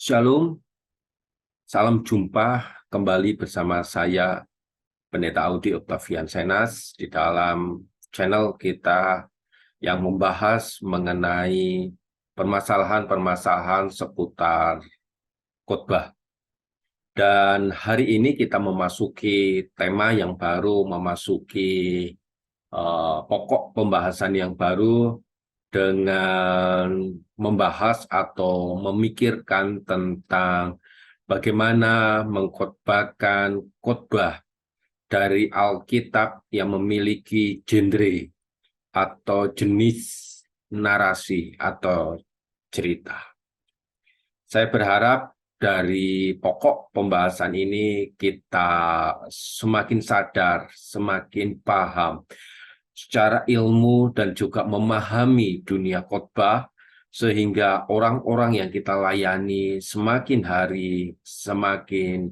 Shalom, salam jumpa kembali bersama saya, Pendeta Audi Octavian Senas, di dalam channel kita yang membahas mengenai permasalahan-permasalahan seputar khotbah. Dan hari ini kita memasuki tema yang baru, memasuki pokok pembahasan yang baru dengan membahas atau memikirkan tentang bagaimana mengkhotbahkan khotbah dari Alkitab yang memiliki genre atau jenis narasi atau cerita. Saya berharap dari pokok pembahasan ini kita semakin sadar, semakin paham secara ilmu dan juga memahami dunia khotbah, sehingga orang-orang yang kita layani semakin hari semakin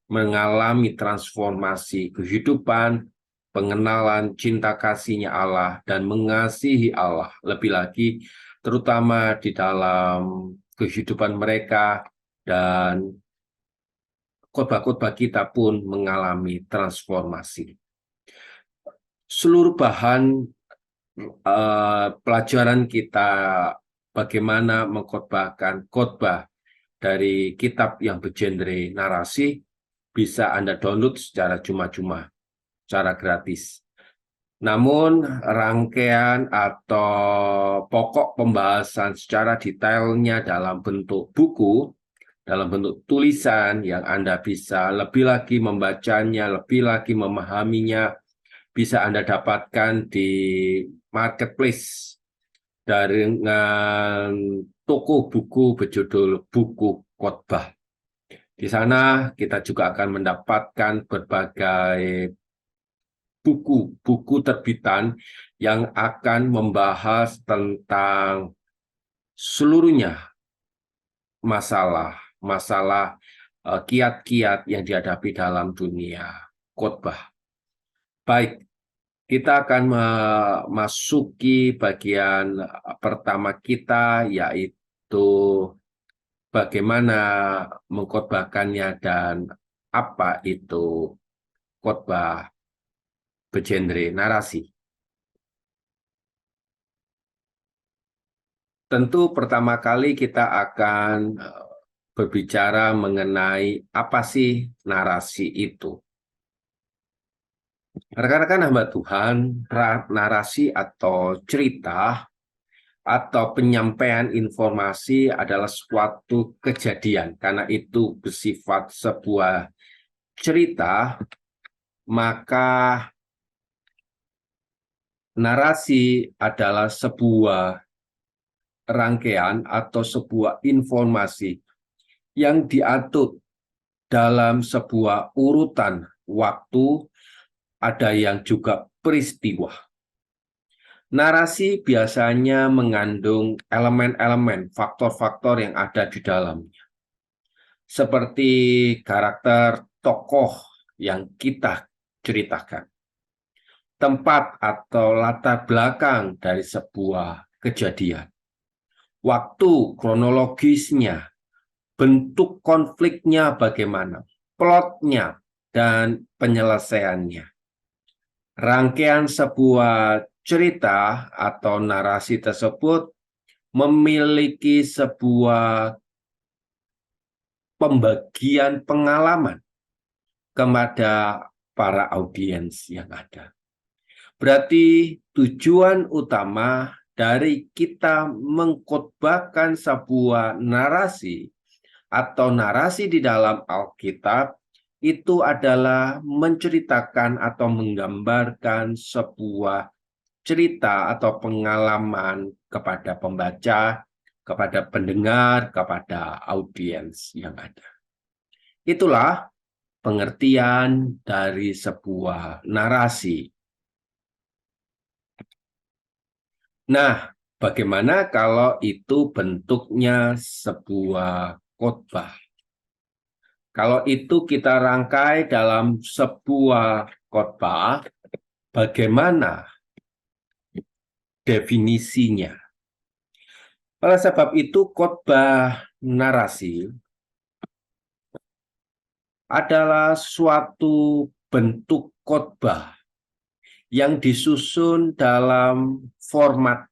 mengalami transformasi kehidupan, pengenalan cinta kasihnya Allah, dan mengasihi Allah. Lebih lagi, terutama di dalam kehidupan mereka, dan khotbah-khotbah kita pun mengalami transformasi. Seluruh bahan pelajaran kita bagaimana mengkhotbahkan khotbah dari kitab yang bergenre narasi bisa Anda download secara cuma-cuma, secara gratis. Namun rangkaian atau pokok pembahasan secara detailnya dalam bentuk buku, dalam bentuk tulisan yang Anda bisa lebih lagi membacanya, lebih lagi memahaminya, bisa Anda dapatkan di marketplace dengan toko buku berjudul Buku Khotbah. Di sana kita juga akan mendapatkan berbagai buku-buku terbitan yang akan membahas tentang seluruhnya masalah kiat-kiat yang dihadapi dalam dunia khotbah. Baik, kita akan memasuki bagian pertama kita, yaitu bagaimana mengkhotbahkannya dan apa itu khotbah bergenre narasi. Tentu pertama kali kita akan berbicara mengenai apa sih narasi itu. Rekan-rekan hamba Tuhan, narasi atau cerita atau penyampaian informasi adalah suatu kejadian. Karena itu bersifat sebuah cerita, maka narasi adalah sebuah rangkaian atau sebuah informasi yang diatur dalam sebuah urutan waktu, ada yang juga peristiwa. Narasi biasanya mengandung elemen-elemen, faktor-faktor yang ada di dalamnya. Seperti karakter tokoh yang kita ceritakan, tempat atau latar belakang dari sebuah kejadian, waktu kronologisnya, bentuk konfliknya bagaimana, plotnya, dan penyelesaiannya. Rangkaian sebuah cerita atau narasi tersebut memiliki sebuah pembagian pengalaman kepada para audiens yang ada. Berarti tujuan utama dari kita mengkhotbahkan sebuah narasi atau narasi di dalam Alkitab itu adalah menceritakan atau menggambarkan sebuah cerita atau pengalaman kepada pembaca, kepada pendengar, kepada audiens yang ada. Itulah pengertian dari sebuah narasi. Nah, bagaimana kalau itu bentuknya sebuah khotbah? Kalau itu kita rangkai dalam sebuah khotbah, bagaimana definisinya? Oleh sebab itu, khotbah narasi adalah suatu bentuk khotbah yang disusun dalam format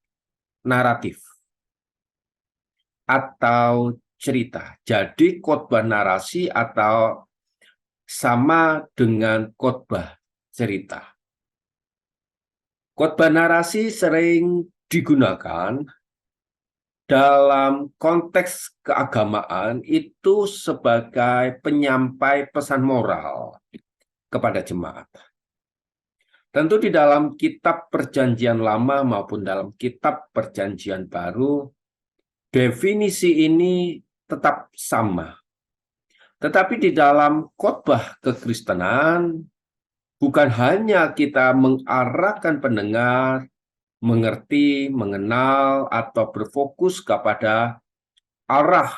naratif atau cerita. Jadi khotbah narasi atau sama dengan khotbah cerita. Khotbah narasi sering digunakan dalam konteks keagamaan itu sebagai penyampai pesan moral kepada jemaat. Tentu di dalam kitab Perjanjian Lama maupun dalam kitab Perjanjian Baru, definisi ini tetap sama. Tetapi di dalam khotbah kekristenan, bukan hanya kita mengarahkan pendengar, mengerti, mengenal, atau berfokus kepada arah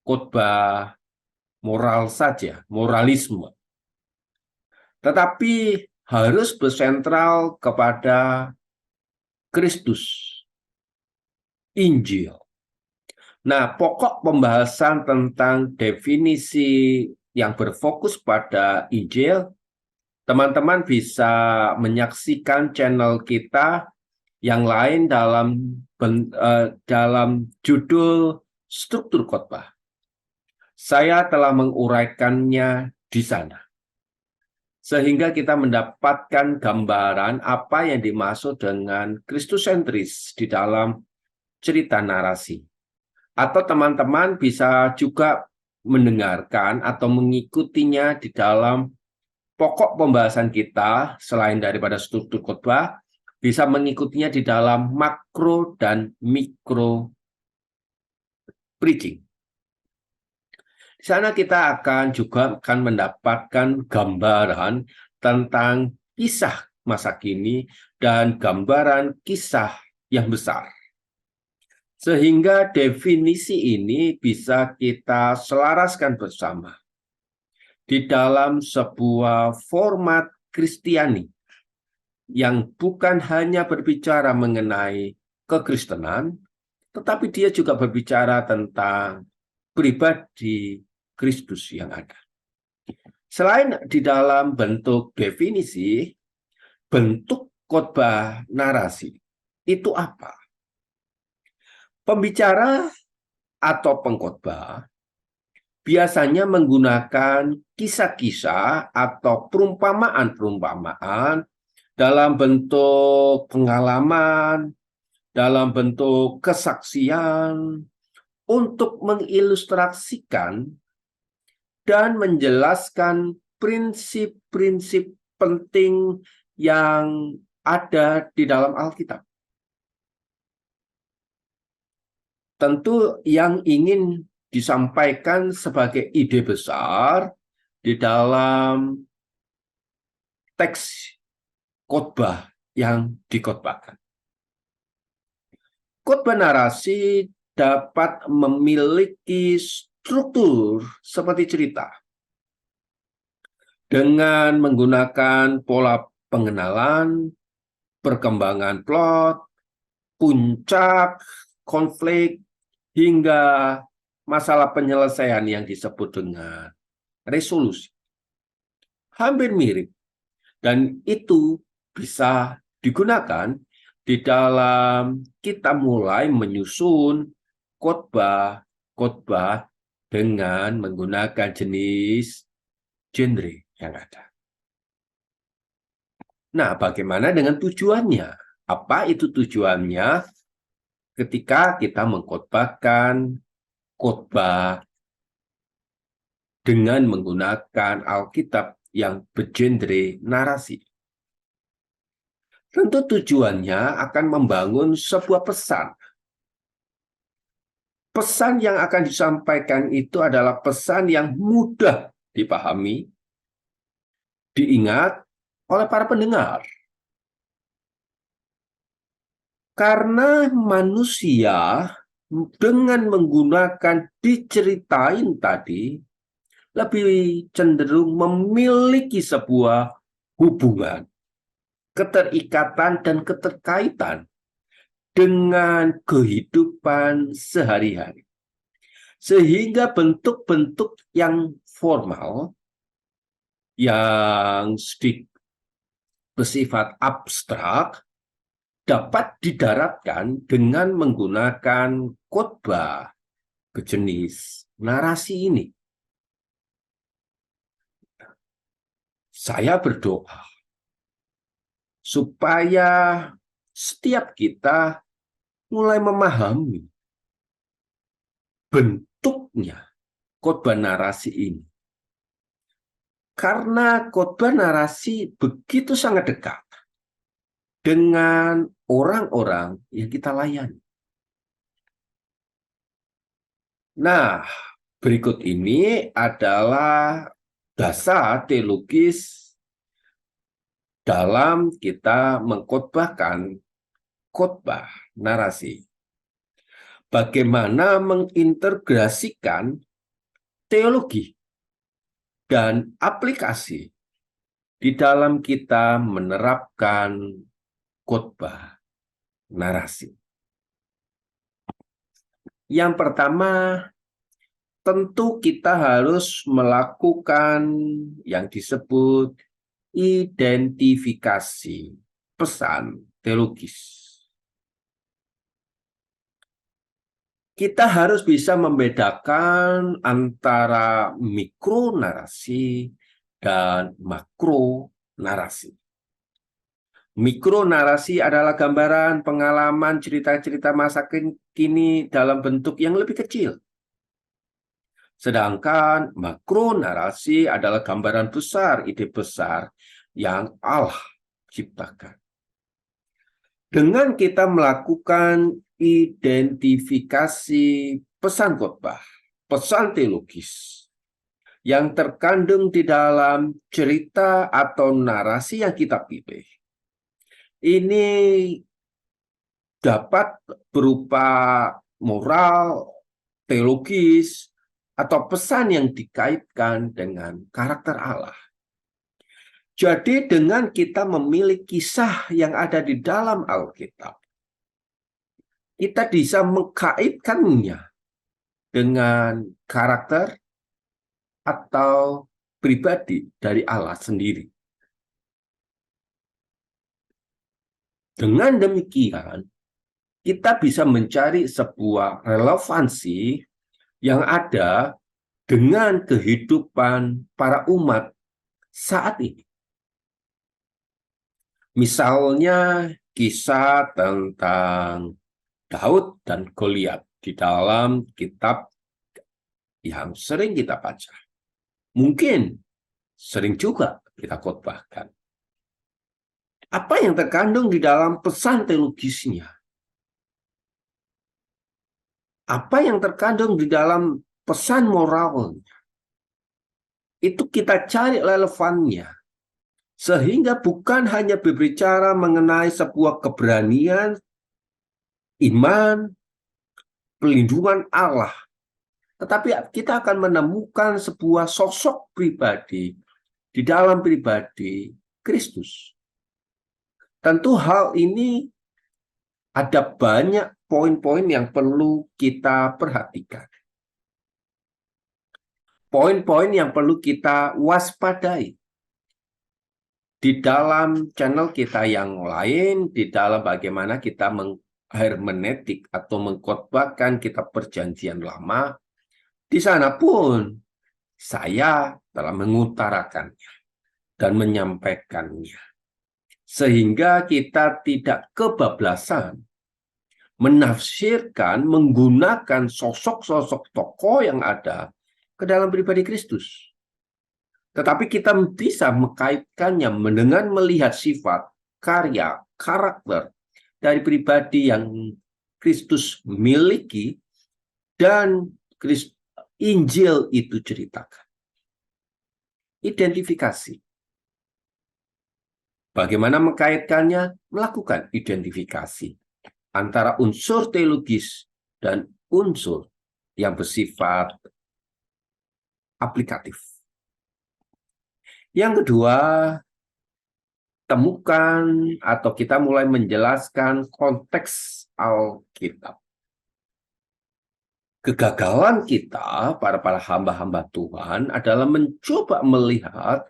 khotbah moral saja, moralisme. Tetapi harus bersentral kepada Kristus, Injil. Nah, pokok pembahasan tentang definisi yang berfokus pada Injil, teman-teman bisa menyaksikan channel kita yang lain dalam judul struktur khotbah. Saya telah menguraikannya di sana, sehingga kita mendapatkan gambaran apa yang dimaksud dengan Kristusentris di dalam cerita narasi. Atau teman-teman bisa juga mendengarkan atau mengikutinya di dalam pokok pembahasan kita, selain daripada struktur khotbah, bisa mengikutinya di dalam makro dan mikro preaching. Di sana kita akan mendapatkan gambaran tentang kisah masa kini dan gambaran kisah yang besar. Sehingga definisi ini bisa kita selaraskan bersama di dalam sebuah format Kristiani yang bukan hanya berbicara mengenai kekristenan, tetapi dia juga berbicara tentang pribadi Kristus yang ada. Selain di dalam bentuk definisi, bentuk khotbah narasi itu apa? Pembicara atau pengkhotbah biasanya menggunakan kisah-kisah atau perumpamaan-perumpamaan dalam bentuk pengalaman, dalam bentuk kesaksian, untuk mengilustrasikan dan menjelaskan prinsip-prinsip penting yang ada di dalam Alkitab. Tentu yang ingin disampaikan sebagai ide besar di dalam teks khotbah yang dikhotbahkan. Khotbah narasi dapat memiliki struktur seperti cerita dengan menggunakan pola pengenalan, perkembangan plot, puncak, konflik, hingga masalah penyelesaian yang disebut dengan resolusi. Hampir mirip. Dan itu bisa digunakan di dalam kita mulai menyusun khotbah dengan menggunakan jenis genre yang ada. Nah, bagaimana dengan tujuannya? Apa itu tujuannya? Ketika kita mengkhotbahkan khotbah dengan menggunakan Alkitab yang bergenre narasi. Tentu tujuannya akan membangun sebuah pesan. Pesan yang akan disampaikan itu adalah pesan yang mudah dipahami, diingat oleh para pendengar. Karena manusia dengan menggunakan diceritain tadi, lebih cenderung memiliki sebuah hubungan, keterikatan, dan keterkaitan dengan kehidupan sehari-hari. Sehingga bentuk-bentuk yang formal, yang bersifat abstrak, dapat didaratkan dengan menggunakan khotbah berjenis narasi ini. Saya berdoa supaya setiap kita mulai memahami bentuknya khotbah narasi ini. Karena khotbah narasi begitu sangat dekat dengan orang-orang yang kita layani. Nah, berikut ini adalah dasar teologis dalam kita mengkhotbahkan khotbah narasi. Bagaimana mengintegrasikan teologi dan aplikasi di dalam kita menerapkan khotbah narasi. Yang pertama, tentu kita harus melakukan yang disebut identifikasi pesan teologis. Kita harus bisa membedakan antara mikronarasi dan makronarasi. Mikronarasi adalah gambaran pengalaman cerita-cerita masa kini dalam bentuk yang lebih kecil. Sedangkan makronarasi adalah gambaran besar, ide besar yang Allah ciptakan. Dengan kita melakukan identifikasi pesan khotbah, pesan teologis yang terkandung di dalam cerita atau narasi yang kita pilih, ini dapat berupa moral, teologis, atau pesan yang dikaitkan dengan karakter Allah. Jadi dengan kita memilih kisah yang ada di dalam Alkitab, kita bisa mengkaitkannya dengan karakter atau pribadi dari Allah sendiri. Dengan demikian, kita bisa mencari sebuah relevansi yang ada dengan kehidupan para umat saat ini. Misalnya kisah tentang Daud dan Goliat di dalam kitab yang sering kita baca. Mungkin sering juga kita khotbahkan. Apa yang terkandung di dalam pesan teologisnya? Apa yang terkandung di dalam pesan moralnya? Itu kita cari relevannya. Sehingga bukan hanya berbicara mengenai sebuah keberanian, iman, pelindungan Allah, tetapi kita akan menemukan sebuah sosok pribadi di dalam pribadi Kristus. Tentu hal ini ada banyak poin-poin yang perlu kita perhatikan. Poin-poin yang perlu kita waspadai. Di dalam channel kita yang lain, di dalam bagaimana kita menghermeneutik atau mengkhotbahkan kitab Perjanjian Lama, di sana pun saya telah mengutarakannya dan menyampaikannya. Sehingga kita tidak kebablasan menafsirkan, menggunakan sosok-sosok tokoh yang ada ke dalam pribadi Kristus. Tetapi kita bisa mengkaitkannya dengan melihat sifat, karya, karakter dari pribadi yang Kristus miliki dan Injil itu ceritakan. Identifikasi. Bagaimana mengkaitkannya? Melakukan identifikasi antara unsur teologis dan unsur yang bersifat aplikatif. Yang kedua, temukan atau kita mulai menjelaskan konteks Alkitab. Kegagalan kita, para hamba-hamba Tuhan, adalah mencoba melihat,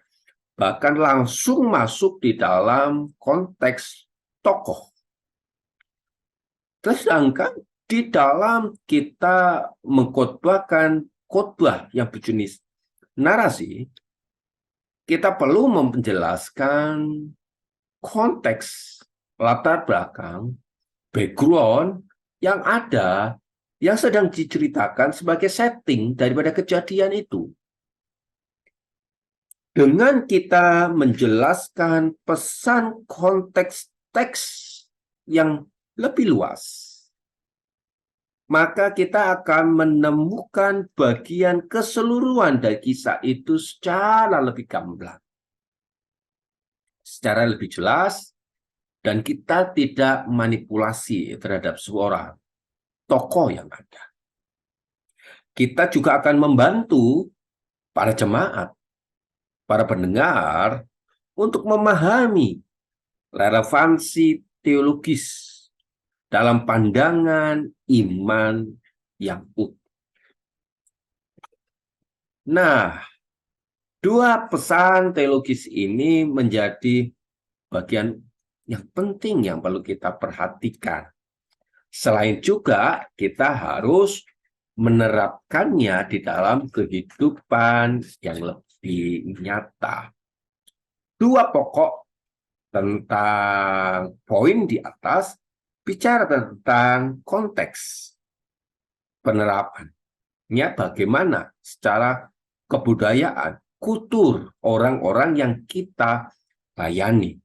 bahkan langsung masuk di dalam konteks tokoh. Sedangkan di dalam kita mengkhotbahkan khotbah yang berjenis narasi, kita perlu menjelaskan konteks, latar belakang, background yang ada, yang sedang diceritakan sebagai setting daripada kejadian itu. Dengan kita menjelaskan pesan konteks teks yang lebih luas, maka kita akan menemukan bagian keseluruhan dari kisah itu secara lebih gamblang, secara lebih jelas, dan kita tidak manipulasi terhadap seorang tokoh yang ada. Kita juga akan membantu para jemaat, para pendengar, untuk memahami relevansi teologis dalam pandangan iman yang utuh. Nah, dua pesan teologis ini menjadi bagian yang penting yang perlu kita perhatikan. Selain juga kita harus menerapkannya di dalam kehidupan yang lebih nyata. Dua pokok tentang poin di atas bicara tentang konteks penerapannya, bagaimana secara kebudayaan, kultur orang-orang yang kita layani.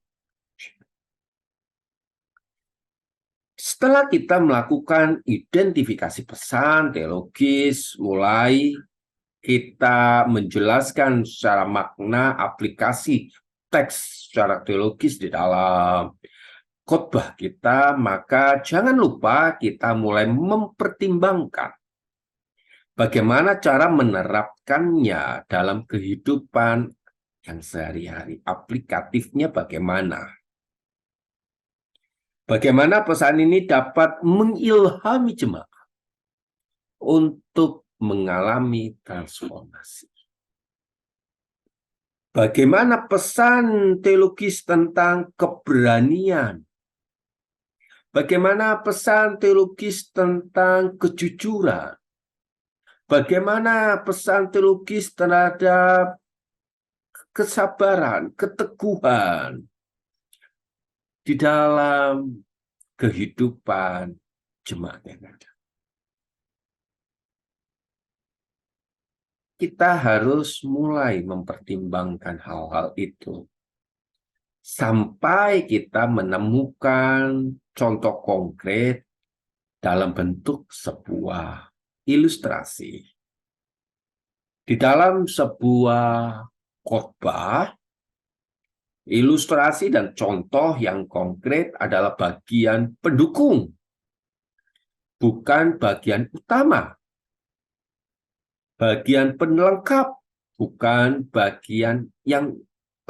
Setelah kita melakukan identifikasi pesan teologis, mulai kita menjelaskan secara makna aplikasi teks secara teologis di dalam khotbah kita, maka jangan lupa kita mulai mempertimbangkan bagaimana cara menerapkannya dalam kehidupan yang sehari-hari, aplikatifnya bagaimana. Bagaimana pesan ini dapat mengilhami jemaat untuk mengalami transformasi. Bagaimana pesan teologis tentang keberanian? Bagaimana pesan teologis tentang kejujuran? Bagaimana pesan teologis terhadap kesabaran, keteguhan di dalam kehidupan jemaat yang ada? Kita harus mulai mempertimbangkan hal-hal itu sampai kita menemukan contoh konkret dalam bentuk sebuah ilustrasi. Di dalam sebuah khotbah, ilustrasi dan contoh yang konkret adalah bagian pendukung, bukan bagian utama. Bagian pelengkap, bukan bagian yang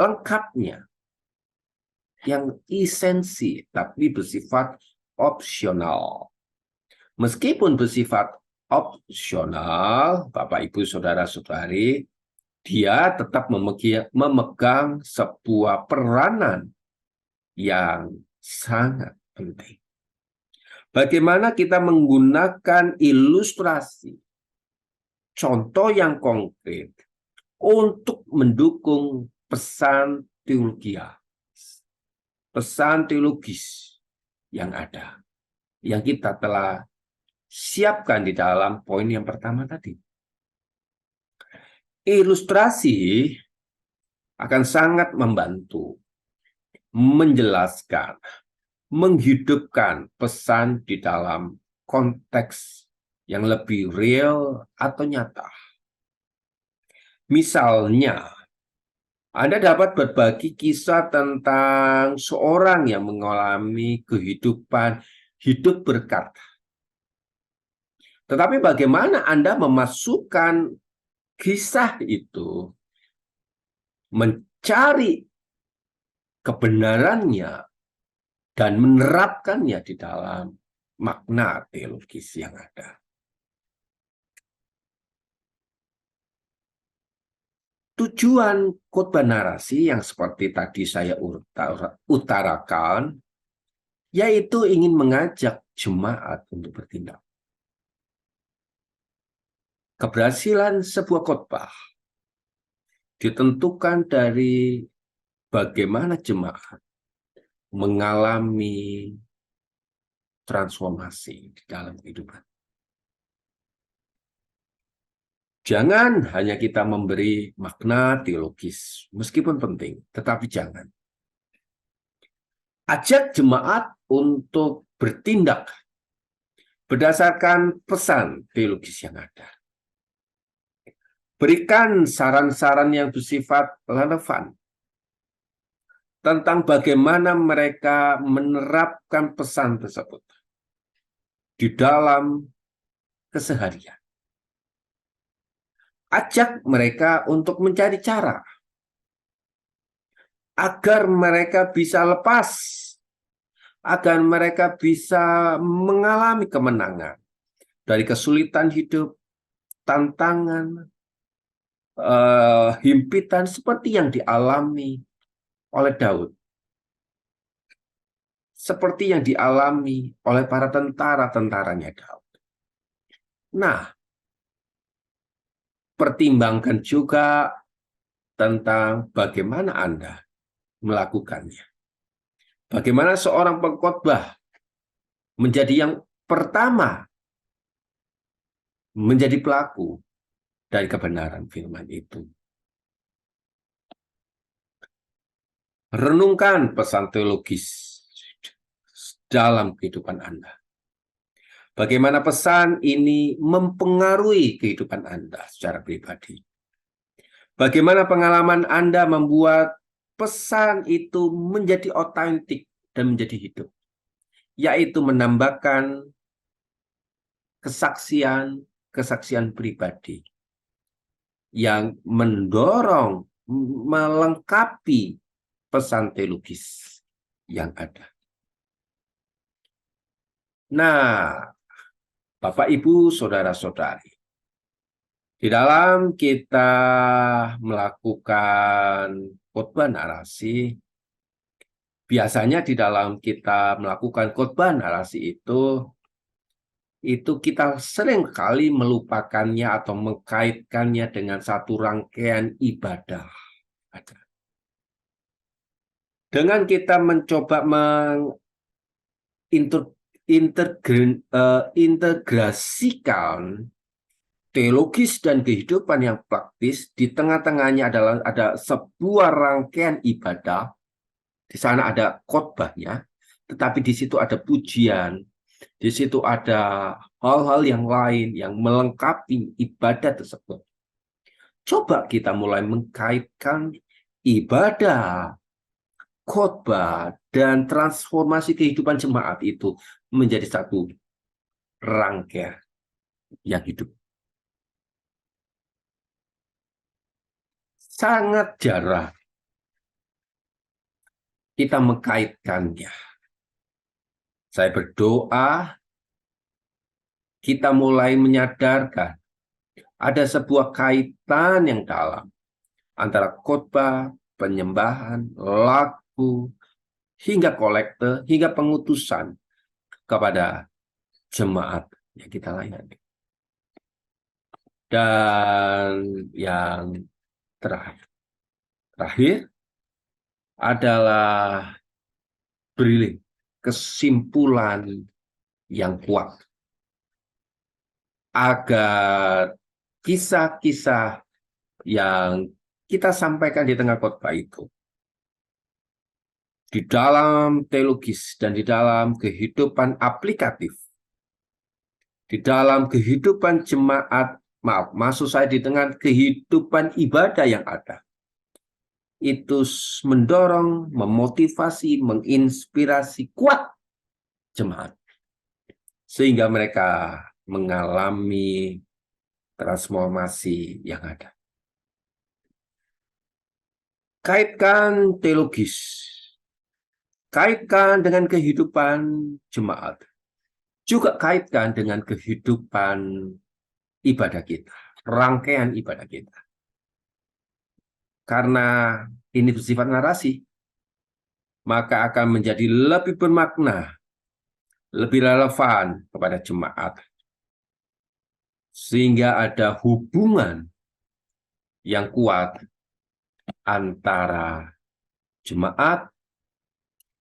lengkapnya, yang esensi, tapi bersifat opsional. Meskipun bersifat opsional, Bapak, Ibu, Saudara-saudari, dia tetap memegang sebuah peranan yang sangat penting. Bagaimana kita menggunakan ilustrasi, contoh yang konkret untuk mendukung pesan teologis yang ada, yang kita telah siapkan di dalam poin yang pertama tadi. Ilustrasi akan sangat membantu menjelaskan, menghidupkan pesan di dalam konteks yang lebih real atau nyata. Misalnya, Anda dapat berbagi kisah tentang seorang yang mengalami kehidupan hidup berkat. Tetapi bagaimana Anda memasukkan kisah itu, mencari kebenarannya dan menerapkannya di dalam makna teologis yang ada. Tujuan khotbah narasi yang seperti tadi saya utarakan, yaitu ingin mengajak jemaat untuk bertindak. Keberhasilan sebuah khotbah ditentukan dari bagaimana jemaat mengalami transformasi di dalam kehidupan. Jangan hanya kita memberi makna teologis, meskipun penting, tetapi jangan. Ajak jemaat untuk bertindak berdasarkan pesan teologis yang ada. Berikan saran-saran yang bersifat relevan tentang bagaimana mereka menerapkan pesan tersebut di dalam keseharian. Ajak mereka untuk mencari cara agar mereka bisa lepas, agar mereka bisa mengalami kemenangan dari kesulitan hidup, tantangan, himpitan seperti yang dialami oleh Daud, seperti yang dialami oleh para tentara-tentaranya Daud. Nah, pertimbangkan juga tentang bagaimana Anda melakukannya. Bagaimana seorang pengkhotbah menjadi yang pertama menjadi pelaku dari kebenaran firman itu. Renungkan pesan teologis dalam kehidupan Anda. Bagaimana pesan ini mempengaruhi kehidupan Anda secara pribadi. Bagaimana pengalaman Anda membuat pesan itu menjadi otentik dan menjadi hidup. Yaitu menambahkan kesaksian pribadi yang mendorong, melengkapi pesan teologis yang ada. Nah, Bapak, Ibu, Saudara-saudari, di dalam kita melakukan khotbah narasi, biasanya di dalam kita melakukan khotbah narasi itu kita sering kali melupakannya atau mengkaitkannya dengan satu rangkaian ibadah. Dengan kita mencoba integrasikan teologis dan kehidupan yang praktis, di tengah-tengahnya adalah ada sebuah rangkaian ibadah, di sana ada khotbahnya, tetapi di situ ada pujian, di situ ada hal-hal yang lain yang melengkapi ibadah tersebut. Coba kita mulai mengkaitkan ibadah, khotbah, dan transformasi kehidupan jemaat itu menjadi satu rangkaian yang hidup. Sangat jarang kita mengkaitkannya. Saya berdoa kita mulai menyadarkan ada sebuah kaitan yang dalam antara khotbah, penyembahan, lagu, hingga kolekte, hingga pengutusan kepada jemaat yang kita layani. Dan yang terakhir adalah beri kesimpulan yang kuat agar kisah-kisah yang kita sampaikan di tengah khotbah itu di dalam teologis dan di dalam kehidupan aplikatif, di dalam kehidupan jemaat, maksud saya di tengah kehidupan ibadah yang ada, itu mendorong, memotivasi, menginspirasi kuat jemaat, sehingga mereka mengalami transformasi yang ada. Kaitkan teologis Kaitkan dengan kehidupan jemaat. Juga kaitkan dengan kehidupan ibadah kita, rangkaian ibadah kita. Karena ini bersifat narasi, maka akan menjadi lebih bermakna, lebih relevan kepada jemaat. Sehingga ada hubungan yang kuat antara jemaat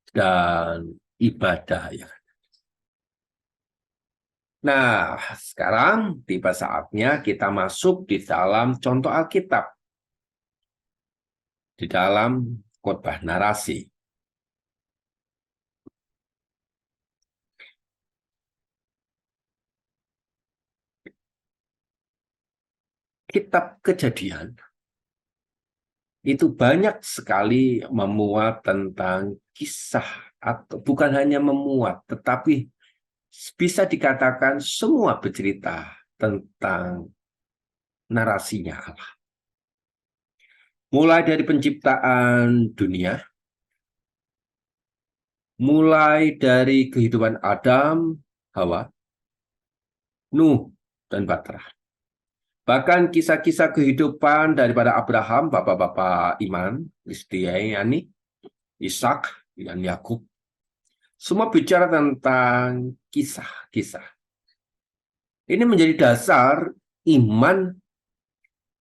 dan ibadah. Nah, sekarang tiba saatnya kita masuk di dalam contoh Alkitab, di dalam khotbah narasi. Kitab Kejadian itu banyak sekali memuat tentang kisah, atau bukan hanya memuat, tetapi bisa dikatakan semua bercerita tentang narasinya Allah. Mulai dari penciptaan dunia, mulai dari kehidupan Adam, Hawa, Nuh, dan Batra. Bahkan kisah-kisah kehidupan daripada Abraham, bapak-bapak iman, Kristiani, Ishak, dan Yakub, semua bicara tentang kisah-kisah. Ini menjadi dasar iman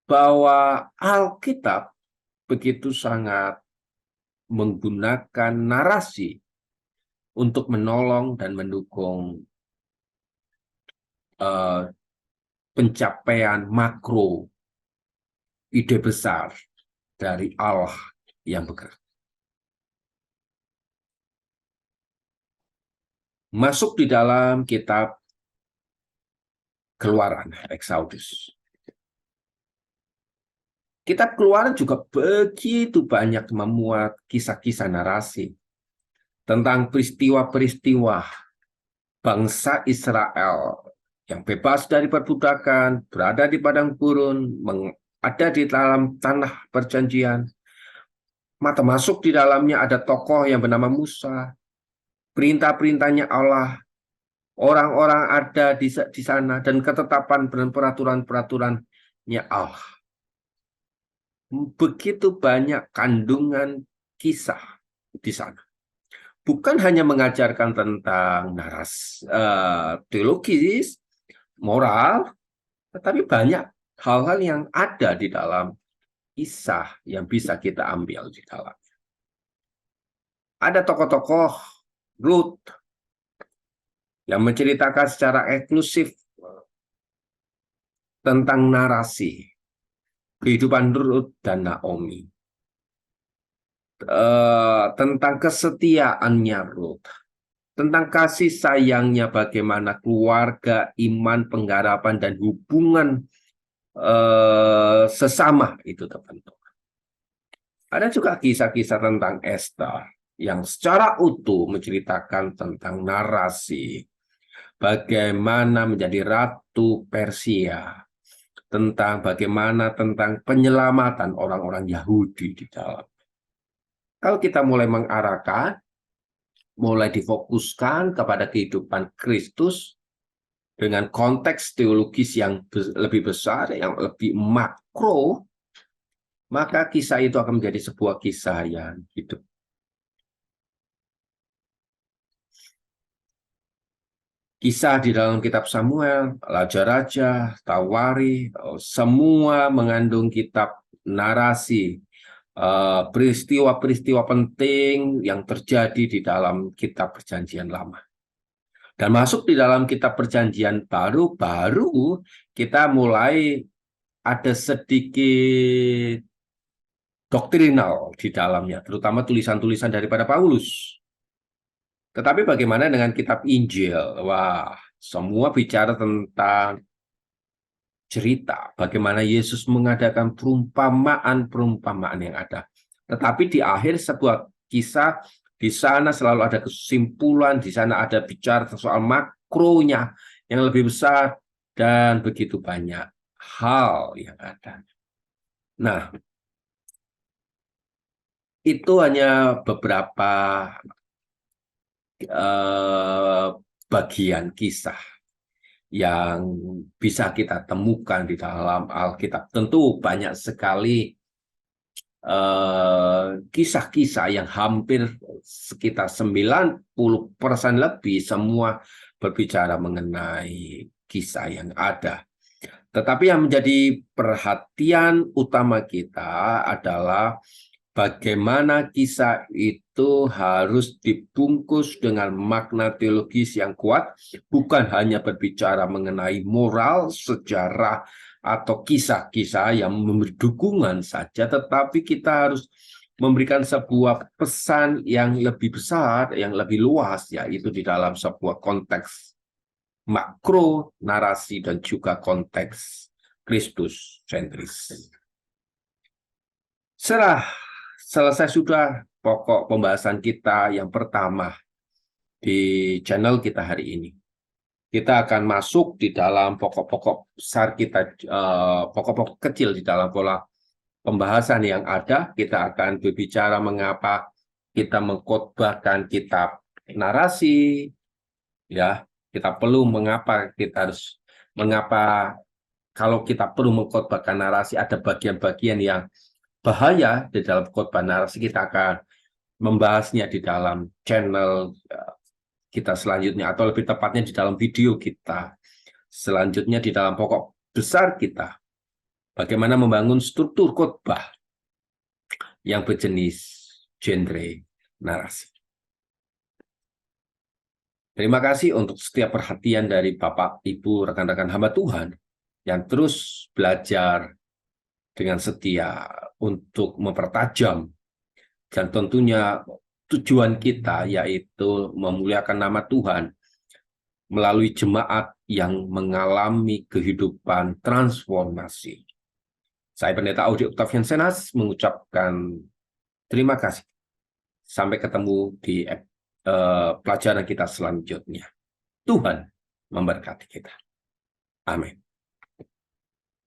bahwa Alkitab begitu sangat menggunakan narasi untuk menolong dan mendukung pencapaian makro ide besar dari Allah yang bergerak. Masuk di dalam kitab Keluaran, Exodus. Kitab Keluaran juga begitu banyak memuat kisah-kisah narasi tentang peristiwa-peristiwa bangsa Israel yang bebas dari perbudakan, berada di padang gurun, ada di dalam tanah perjanjian. Mata masuk di dalamnya ada tokoh yang bernama Musa, perintah-perintahnya Allah, orang-orang ada di sana, dan ketetapan dan peraturan-peraturannya Allah. Begitu banyak kandungan kisah di sana. Bukan hanya mengajarkan tentang teologis, moral, tetapi banyak hal-hal yang ada di dalam kisah yang bisa kita ambil di dalam. Ada tokoh-tokoh Ruth yang menceritakan secara eksklusif tentang narasi kehidupan Ruth dan Naomi, tentang kesetiaannya Ruth, tentang kasih sayangnya, bagaimana keluarga, iman, pengharapan, dan hubungan sesama itu terbentuk. Ada juga kisah-kisah tentang Esther yang secara utuh menceritakan tentang narasi bagaimana menjadi ratu Persia, tentang bagaimana tentang penyelamatan orang-orang Yahudi di dalam. Kalau kita mulai mengarahkan, mulai difokuskan kepada kehidupan Kristus dengan konteks teologis yang lebih besar, yang lebih makro, maka kisah itu akan menjadi sebuah kisah yang hidup. Kisah di dalam kitab Samuel, Raja-Raja, Tawari, semua mengandung kitab narasi, peristiwa-peristiwa penting yang terjadi di dalam kitab Perjanjian Lama. Dan masuk di dalam kitab Perjanjian Baru kita mulai ada sedikit doktrinal di dalamnya, terutama tulisan-tulisan daripada Paulus. Tetapi bagaimana dengan kitab Injil? Wah, semua bicara tentang cerita bagaimana Yesus mengadakan perumpamaan-perumpamaan yang ada. Tetapi di akhir sebuah kisah, di sana selalu ada kesimpulan, di sana ada bicara soal makronya yang lebih besar, dan begitu banyak hal yang ada. Nah, itu hanya beberapa bagian kisah yang bisa kita temukan di dalam Alkitab. Tentu banyak sekali kisah-kisah yang hampir sekitar 90% lebih semua berbicara mengenai kisah yang ada. Tetapi yang menjadi perhatian utama kita adalah bagaimana kisah itu harus dibungkus dengan makna teologis yang kuat, bukan hanya berbicara mengenai moral, sejarah, atau kisah-kisah yang memberi dukungan saja, tetapi kita harus memberikan sebuah pesan yang lebih besar, yang lebih luas, yaitu di dalam sebuah konteks makro, narasi, dan juga konteks Kristus sentris. Selesai sudah pokok pembahasan kita yang pertama di channel kita hari ini. Kita akan masuk di dalam pokok-pokok besar kita, pokok-pokok kecil di dalam pola pembahasan yang ada. Kita akan berbicara mengapa kita mengkhotbahkan kitab narasi, ya. Kita perlu mengapa kalau kita perlu mengkhotbahkan narasi, ada bagian-bagian yang bahaya di dalam khotbah narasi. Kita akan membahasnya di dalam channel kita selanjutnya, atau lebih tepatnya di dalam video kita selanjutnya di dalam pokok besar kita. Bagaimana membangun struktur khotbah yang berjenis genre narasi. Terima kasih untuk setiap perhatian dari Bapak, Ibu, rekan-rekan hamba Tuhan yang terus belajar dengan setia untuk mempertajam, dan tentunya tujuan kita yaitu memuliakan nama Tuhan melalui jemaat yang mengalami kehidupan transformasi. Saya Pendeta Audi Octavian Senas mengucapkan terima kasih. Sampai ketemu di pelajaran kita selanjutnya. Tuhan memberkati kita. Amin.